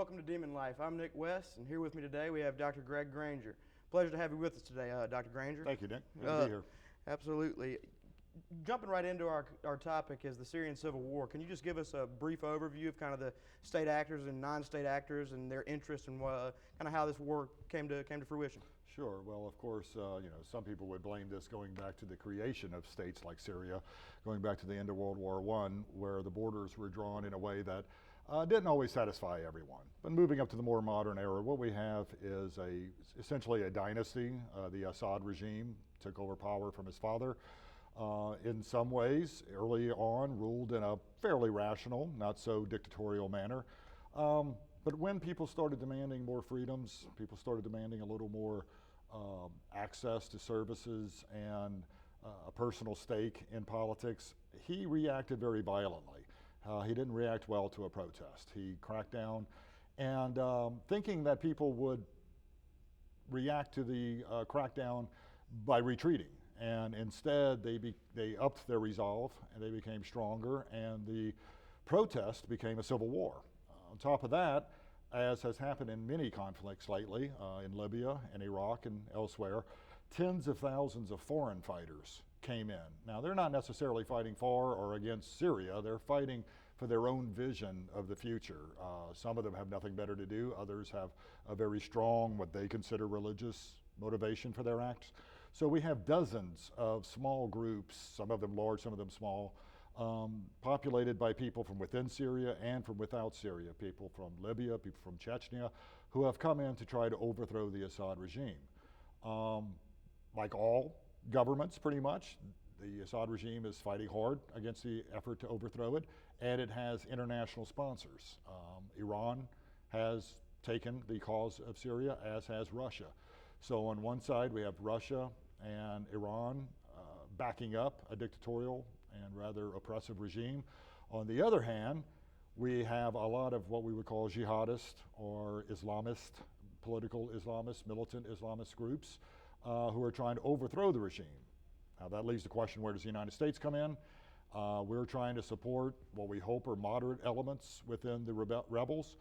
Welcome to Demon Life. I'm Nick West, and here with me today we have Dr. Greg Granger. Pleasure to have you with us today, Dr. Granger. Thank you, Nick. Good to be here. Absolutely. Jumping right into our topic is the Syrian Civil War. Can you just give us a brief overview of kind of the state actors and non-state actors and their interest in kind of how this war came to fruition? Sure. Well, of course, some people would blame this going back to the creation of states like Syria, going back to the end of World War I, where the borders were drawn in a way that didn't always satisfy everyone. But moving up to the more modern era, what we have is essentially a dynasty. The Assad regime took over power from his father. In some ways, early on, ruled in a fairly rational, not so dictatorial manner. But when people started demanding more freedoms, people started demanding a little more access to services and a personal stake in politics, he reacted very violently. He didn't react well to a protest. He cracked down, and thinking that people would react to the crackdown by retreating. And instead, they upped their resolve, and they became stronger, and the protest became a civil war. On top of that, as has happened in many conflicts lately, in Libya and Iraq and elsewhere, tens of thousands of foreign fighters came in. Now, they're not necessarily fighting for or against Syria. They're fighting for their own vision of the future. Some of them have nothing better to do. Others have a very strong, what they consider religious motivation for their acts. So we have dozens of small groups, some of them large, some of them small, populated by people from within Syria and from without Syria, people from Libya, people from Chechnya, who have come in to try to overthrow the Assad regime. Like all governments, pretty much, the Assad regime is fighting hard against the effort to overthrow it, and it has international sponsors. Iran has taken the cause of Syria, as has Russia. So on one side, we have Russia and Iran backing up a dictatorial and rather oppressive regime. On the other hand, we have a lot of what we would call jihadist or Islamist, political Islamist, militant Islamist groups who are trying to overthrow the regime. Now that leaves the question, where does the United States come in? We're trying to support what we hope are moderate elements within the rebels,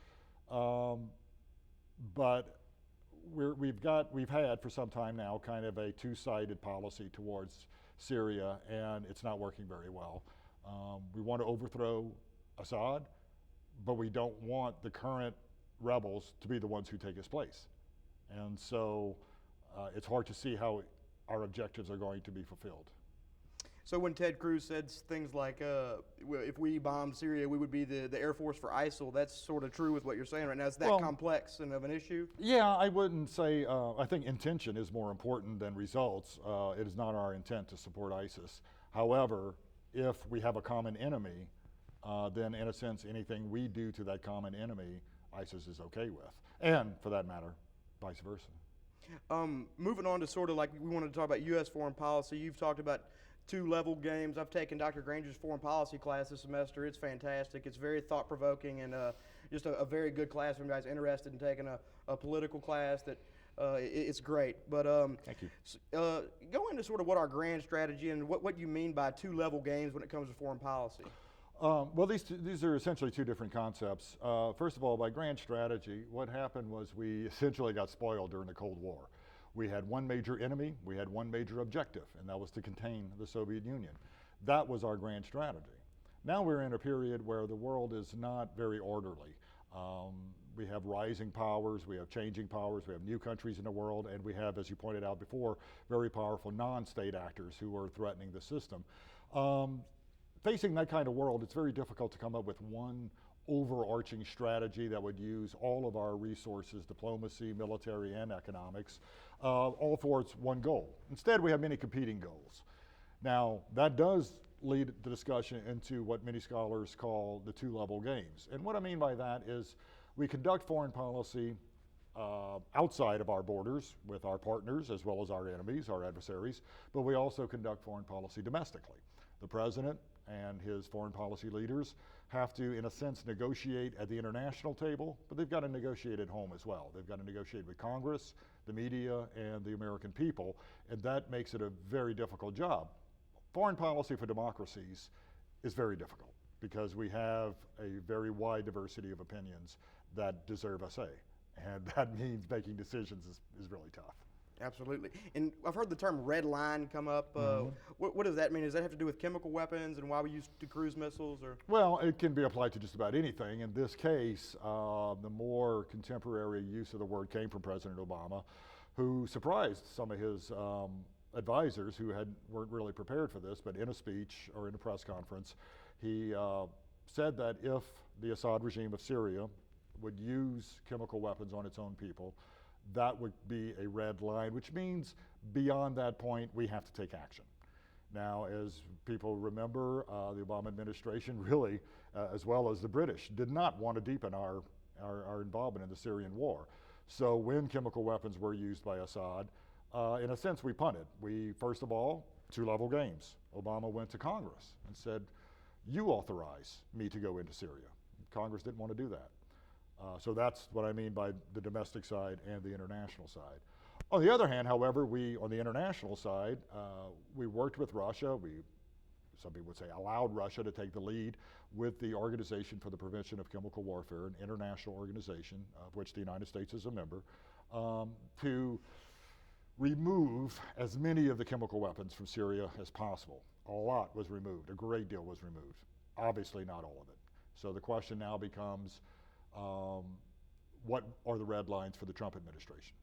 but we've had for some time now kind of a two-sided policy towards Syria, and it's not working very well. We want to overthrow Assad, but we don't want the current rebels to be the ones who take his place. And so it's hard to see how our objectives are going to be fulfilled. So when Ted Cruz said things like, if we bombed Syria, we would be the Air Force for ISIL, that's sort of true with what you're saying right now. Is that complex and of an issue? Yeah, I wouldn't say, I think intention is more important than results. It is not our intent to support ISIS. However, if we have a common enemy, then in a sense, anything we do to that common enemy, ISIS is okay with. And for that matter, vice versa. Moving on to sort of like we wanted to talk about U.S. foreign policy. You've talked about two-level games. I've taken Dr. Granger's foreign policy class this semester. It's fantastic. It's very thought-provoking and just a very good class for you guys interested in taking a political class. It's great. But thank you. Go into sort of what our grand strategy and what you mean by two-level games when it comes to foreign policy. Well, these are essentially two different concepts. First of all, by grand strategy, what happened was we essentially got spoiled during the Cold War. We had one major enemy, we had one major objective, and that was to contain the Soviet Union. That was our grand strategy. Now we're in a period where the world is not very orderly. We have rising powers, we have changing powers, we have new countries in the world, and we have, as you pointed out before, very powerful non-state actors who are threatening the system. Facing that kind of world, it's very difficult to come up with one overarching strategy that would use all of our resources, diplomacy, military, and economics, all for its one goal. Instead, we have many competing goals. Now, that does lead the discussion into what many scholars call the two-level games. And what I mean by that is we conduct foreign policy outside of our borders with our partners as well as our enemies, our adversaries, but we also conduct foreign policy domestically. The president and his foreign policy leaders have to, in a sense, negotiate at the international table, but they've got to negotiate at home as well. They've got to negotiate with Congress, the media, and the American people, and that makes it a very difficult job. Foreign policy for democracies is very difficult because we have a very wide diversity of opinions that deserve a say. And that means making decisions is really tough. Absolutely. And I've heard the term red line come up. What does that mean? Does that have to do with chemical weapons and why we use cruise missiles? Or Well, it can be applied to just about anything. In this case, the more contemporary use of the word came from President Obama, who surprised some of his advisors who weren't really prepared for this, but in a speech or in a press conference, he said that if the Assad regime of Syria would use chemical weapons on its own people, that would be a red line, which means beyond that point, we have to take action. Now, as people remember, the Obama administration really, as well as the British, did not want to deepen our involvement in the Syrian war. So when chemical weapons were used by Assad, in a sense, we punted. We, first of all, two-level games. Obama went to Congress and said, you authorize me to go into Syria. Congress didn't want to do that. So that's what I mean by the domestic side and the international side. On the other hand, however, on the international side, we worked with Russia. Some people would say allowed Russia to take the lead with the Organization for the Prevention of Chemical Warfare, an international organization of which the United States is a member, to remove as many of the chemical weapons from Syria as possible. A lot was removed, a great deal was removed. Obviously not all of it. So the question now becomes, what are the red lines for the Trump administration?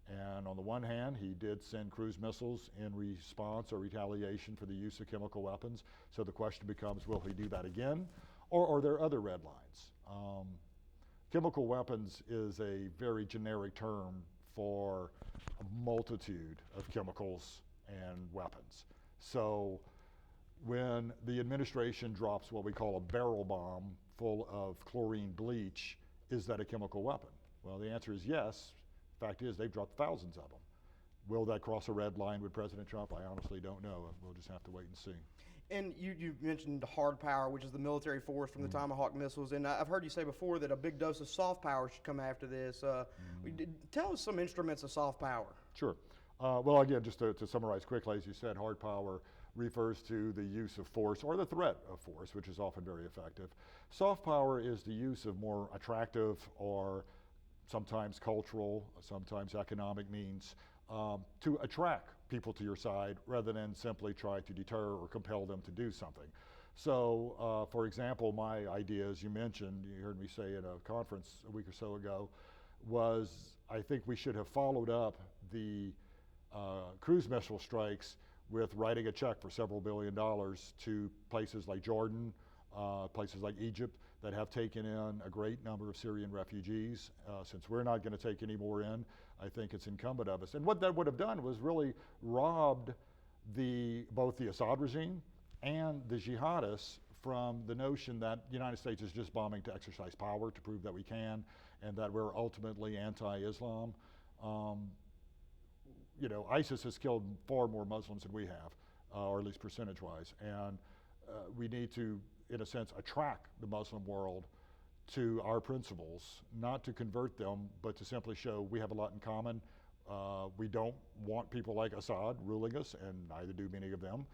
And on the one hand, he did send cruise missiles in response or retaliation for the use of chemical weapons. So the question becomes, will he do that again? Or are there other red lines? Chemical weapons is a very generic term for a multitude of chemicals and weapons. So when the administration drops what we call a barrel bomb full of chlorine bleach, is that a chemical weapon? Well, the answer is yes. Fact is, they've dropped thousands of them. Will that cross a red line with President Trump? I honestly don't know. We'll just have to wait and see. And you mentioned hard power, which is the military force from the Tomahawk missiles. And I've heard you say before that a big dose of soft power should come after this. Tell us some instruments of soft power. Sure. Well, again, just to summarize quickly, as you said, hard power refers to the use of force or the threat of force, which is often very effective. Soft power is the use of more attractive or sometimes cultural, sometimes economic means to attract people to your side rather than simply try to deter or compel them to do something. So, for example, my idea, as you mentioned, you heard me say at a conference a week or so ago, was I think we should have followed up the cruise missile strikes with writing a check for several $billions to places like Jordan, places like Egypt that have taken in a great number of Syrian refugees. Since we're not going to take any more in, I think it's incumbent of us. And what that would have done was really robbed both the Assad regime and the jihadists from the notion that the United States is just bombing to exercise power, to prove that we can, and that we're ultimately anti-Islam. ISIS has killed far more Muslims than we have, or at least percentage-wise, and we need to, in a sense, attract the Muslim world to our principles, not to convert them, but to simply show we have a lot in common. We don't want people like Assad ruling us, and neither do many of them.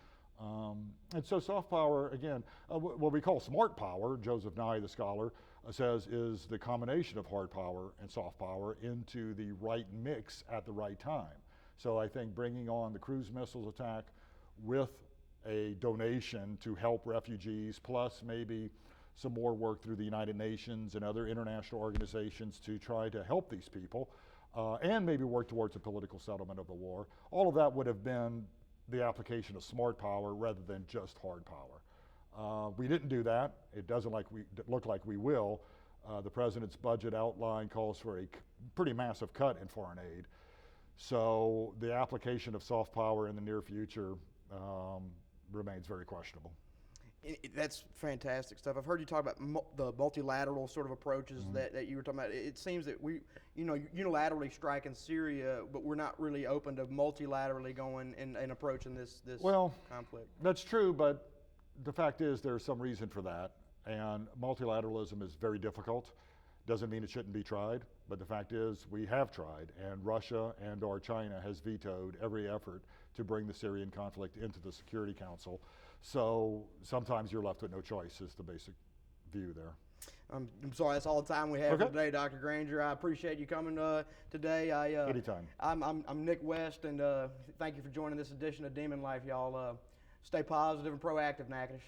And so soft power, again, what we call smart power, Joseph Nye, the scholar, says is the combination of hard power and soft power into the right mix at the right time. So I think bringing on the cruise missiles attack with a donation to help refugees, plus maybe some more work through the United Nations and other international organizations to try to help these people, and maybe work towards a political settlement of the war. All of that would have been the application of smart power rather than just hard power. We didn't do that. It doesn't look like we will. The president's budget outline calls for a pretty massive cut in foreign aid. So the application of soft power in the near future remains very questionable. That's fantastic stuff. I've heard you talk about the multilateral sort of approaches that you were talking about. It seems that we, unilaterally strike in Syria, but we're not really open to multilaterally going and approaching this conflict. That's true, but the fact is there's some reason for that, and multilateralism is very difficult. Doesn't mean it shouldn't be tried, but the fact is we have tried, and Russia and or China has vetoed every effort to bring the Syrian conflict into the Security Council. So sometimes you're left with no choice is the basic view there. I'm sorry, that's all the time we have Okay. for today, Dr. Granger. I appreciate you coming today. Anytime. I'm Nick West, and thank you for joining this edition of Demon Life, y'all. Stay positive and proactive, Natchitoches.